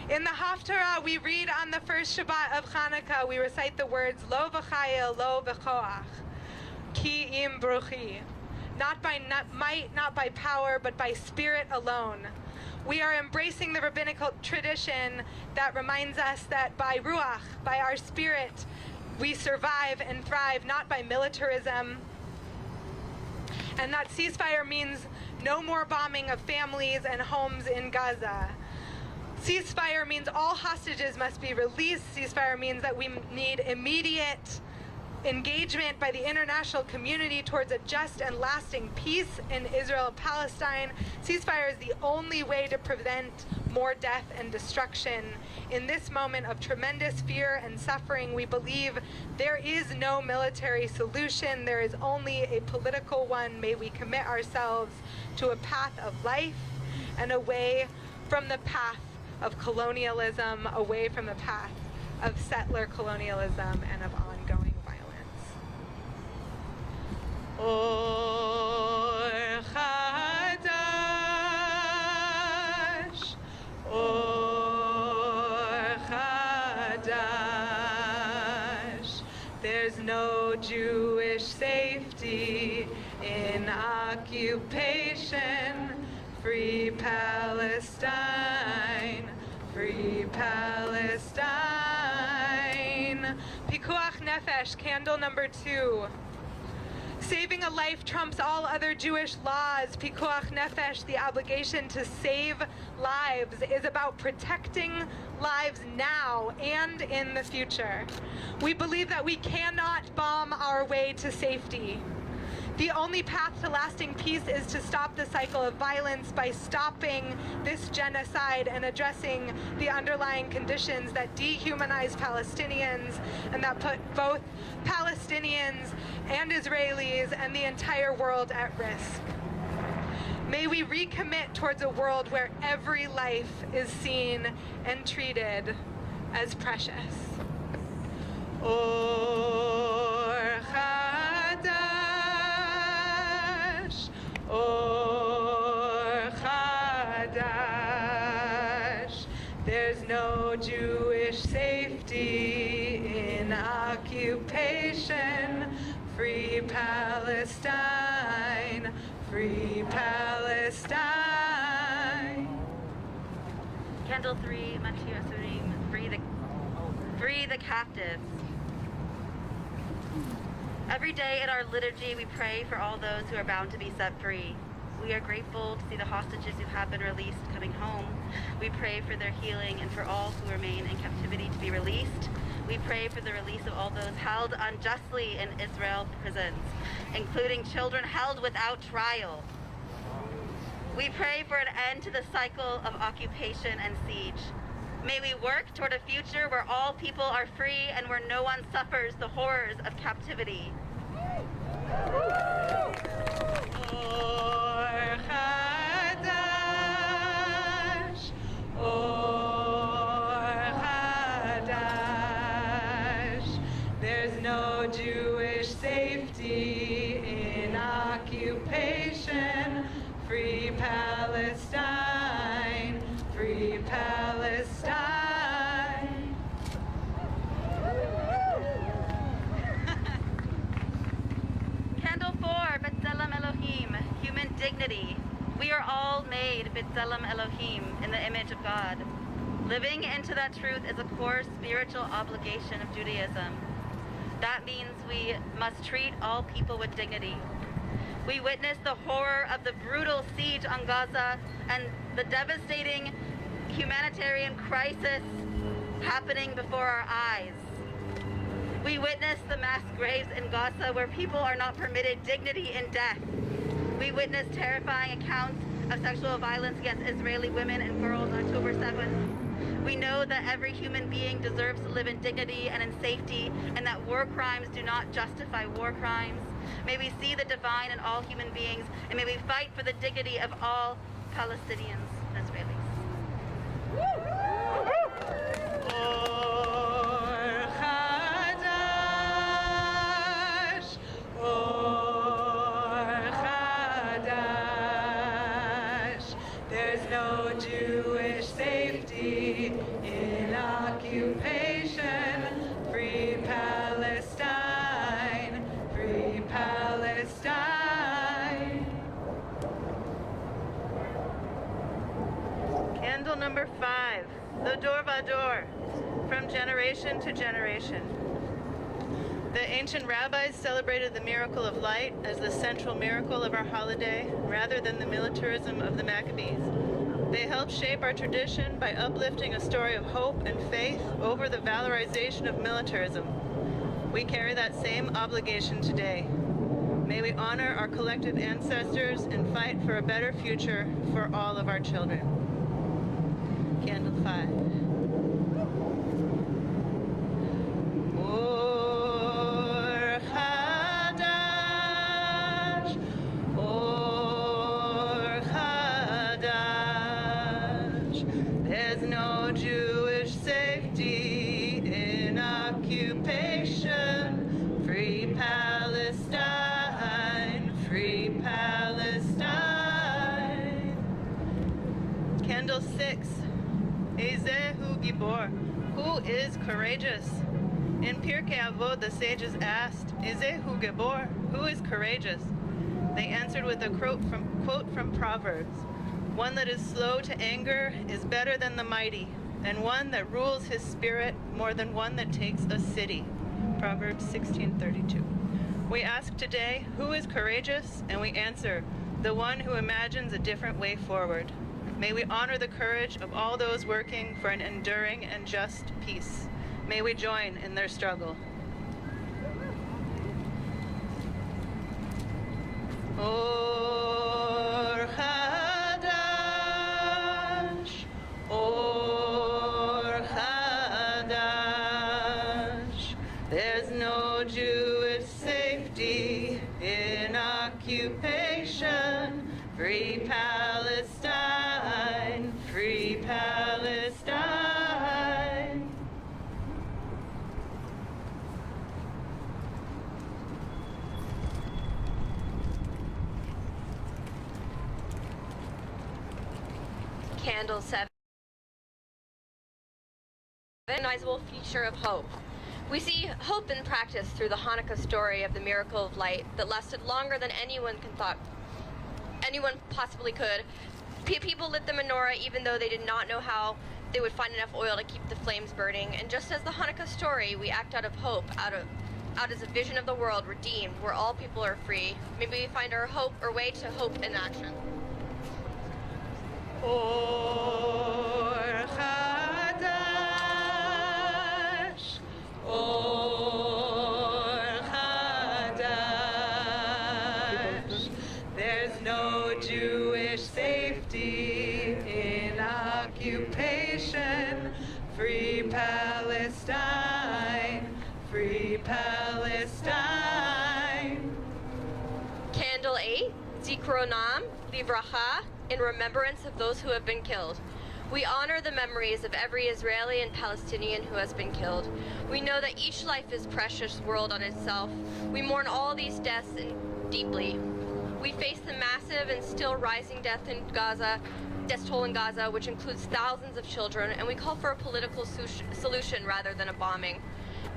In the Haftarah, we read on the first Shabbat of Hanukkah, we recite the words, Lo v'chaya, lo v'choach, ki im bruchi. Not by might, not by power, but by spirit alone. We are embracing the rabbinical tradition that reminds us that by ruach, by our spirit, we survive and thrive, not by militarism. And that ceasefire means no more bombing of families and homes in Gaza. Ceasefire means all hostages must be released. Ceasefire means that we need immediate engagement by the international community towards a just and lasting peace in Israel and Palestine. Ceasefire is the only way to prevent more death and destruction. In this moment of tremendous fear and suffering, we believe there is no military solution. There is only a political one. May we commit ourselves to a path of life and away from the path of colonialism, away from the path of settler colonialism and of ongoing violence. Or Chadash, Or Chadash. There's no Jewish safety in occupation. Free Palestine, free Palestine. Pikuach Nefesh, candle number 2. Saving a life trumps all other Jewish laws. Pikuach Nefesh, the obligation to save lives, is about protecting lives now and in the future. We believe that we cannot bomb our way to safety. The only path to lasting peace is to stop the cycle of violence by stopping this genocide and addressing the underlying conditions that dehumanize Palestinians and that put both Palestinians and Israelis and the entire world at risk. May we recommit towards a world where every life is seen and treated as precious. Or Chadash, Or Chadash. There's no Jewish safety in occupation. Free Palestine, free Palestine. Candle 3, Matthew Asurim, free the captives. Every day in our liturgy, we pray for all those who are bound to be set free. We are grateful to see the hostages who have been released coming home. We pray for their healing and for all who remain in captivity to be released. We pray for the release of all those held unjustly in Israel prisons, including children held without trial. We pray for an end to the cycle of occupation and siege. May we work toward a future where all people are free and where no one suffers the horrors of captivity. Or Chadash, Or Chadash. There's no Jewish safety in occupation. Free Palestine, free Palestine. Candle 4, B'Tselem Elohim, human dignity. We are all made B'Tselem Elohim, in the image of God. Living into that truth is a core spiritual obligation of Judaism. That means we must treat all people with dignity. We witness the horror of the brutal siege on Gaza and the devastating humanitarian crisis happening before our eyes. We witness the mass graves in Gaza where people are not permitted dignity in death. We witness terrifying accounts of sexual violence against Israeli women and girls on October 7th. We know that every human being deserves to live in dignity and in safety, and that war crimes do not justify war crimes. May we see the divine in all human beings, and may we fight for the dignity of all Palestinians and Israelis. Or Chadash, Or Chadash. There's no Jewish safety Candle number 5, L'Odor Vador, from generation to generation. The ancient rabbis celebrated the miracle of light as the central miracle of our holiday, rather than the militarism of the Maccabees. They helped shape our tradition by uplifting a story of hope and faith over the valorization of militarism. We carry that same obligation today. May we honor our collective ancestors and fight for a better future for all of our children. Candle 5. Or Chadash, Or Chadash. There's no Jewish safety in occupation. Free Palestine, free Palestine. Candle 6. Ezehu Gibor, who is courageous? In Pirkei Avot, the sages asked, Ezehu Gibor, who is courageous? They answered with a quote from Proverbs. One that is slow to anger is better than the mighty, and one that rules his spirit more than one that takes a city. Proverbs 16:32. We ask today, who is courageous? And we answer, the one who imagines a different way forward. May we honor the courage of all those working for an enduring and just peace. May we join in their struggle. Or Chadash, Or Chadash. There's no Jewish safety in occupation. Free Palestine, free Palestine. Candle 7. A recognizable feature of hope. We see hope in practice through the Hanukkah story of the miracle of light that lasted longer than anyone possibly could. People lit the menorah even though they did not know how they would find enough oil to keep the flames burning. And just as the Hanukkah story, we act out of hope, out as a vision of the world redeemed, where all people are free. Maybe we find our hope or way to hope in action. Or Chadash, Or Chadash. There's no Jewish safety in occupation. Free Palestine, free Palestine. Candle 8, Zikronam Livracha, in remembrance of those who have been killed. We honor the memories of every Israeli and Palestinian who has been killed. We know that each life is precious world on itself. We mourn all these deaths deeply. We face the massive and still rising death toll in Gaza, which includes thousands of children, and we call for a political solution rather than a bombing.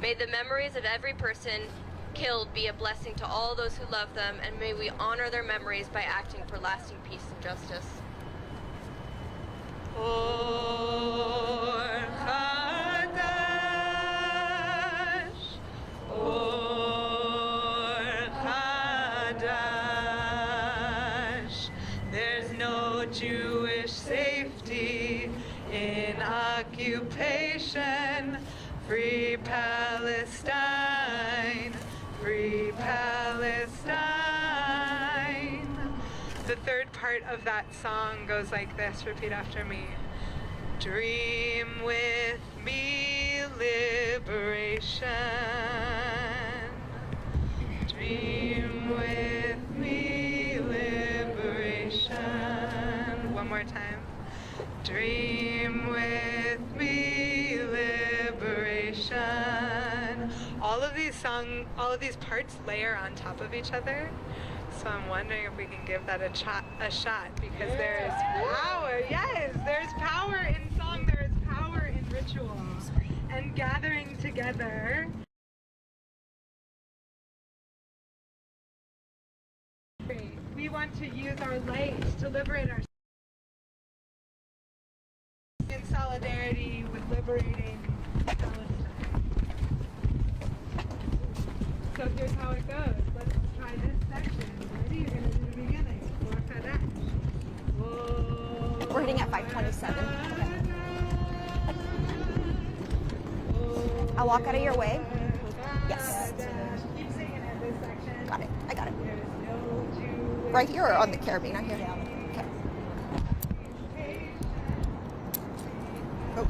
May the memories of every person killed be a blessing to all those who love them, and may we honor their memories by acting for lasting peace and justice. Or Chadash, Or Chadash. There's no Jewish safety in occupation. Free Palestine, free Palestine. The third part of that song goes like this. Repeat after me. Dream with me liberation. Dream with me liberation. One more time. Dream with me liberation. All of these parts layer on top of each other. So I'm wondering if we can give that a shot because there is power. Yes, there's power in song. There is power in ritual and gathering together. We want to use our light to liberate ourselves. solidarity with liberating Palestine. So here's how it goes. Let's try this section. Ready? You're going to do the beginning. We're hitting at 527. Okay. I'll walk out of your way. Yes. Keep singing it this section. Got it. I got it. There's no Jew. Right here or on the carabiner here? Okay. Oh.